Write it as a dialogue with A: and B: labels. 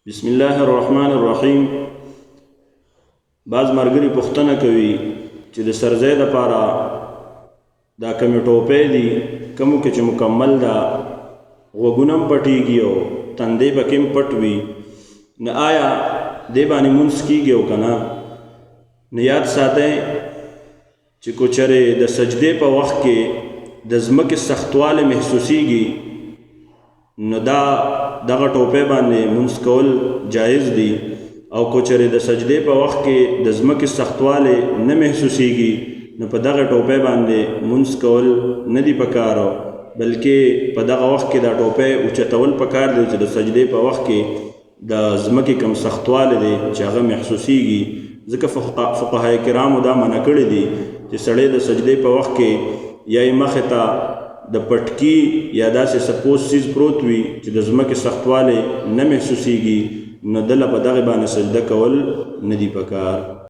A: بسم الله الرحمن الرحیم. بعض مرګري پوښتنه کوي چې د سرځای لپاره دا کومې ټوپۍ دي کومو کې چې مکمل ده غوږونه هم پټېږي او تندی پکې هم پټ وي، نو آیا دې باندې مونځ کېږي او که نه؟ نو یاد ساتئ چې کو چرې د سجدې په وخت کې د ځمکې سختوالی محسوسیږي نو دغه ټوپۍ باندې مونځ کول جایز دي، او کو چرې د سجدې په وخت کې د ځمکې سختوالی نه محسوسیږي نو په دغه ټوپۍ باندې مونځ کول نه دي پکار، بلکې په دغه وخت کې دا ټوپۍ اوچتول پکار دی چې د سجدې په وخت کې د ځمکې کم سختوالی دی چې هغه محسوسیږي. ځکه فقهای کرامو دا منع کړی دي چې سړی د سجدې په وخت کې یا یې مخې ته د پټکي یا داسې سپوز سیز پروت وي چې د ځمکې سختوالی نه محسوسیږي نو دله په دغې باندې سجده کول نه دي پکار.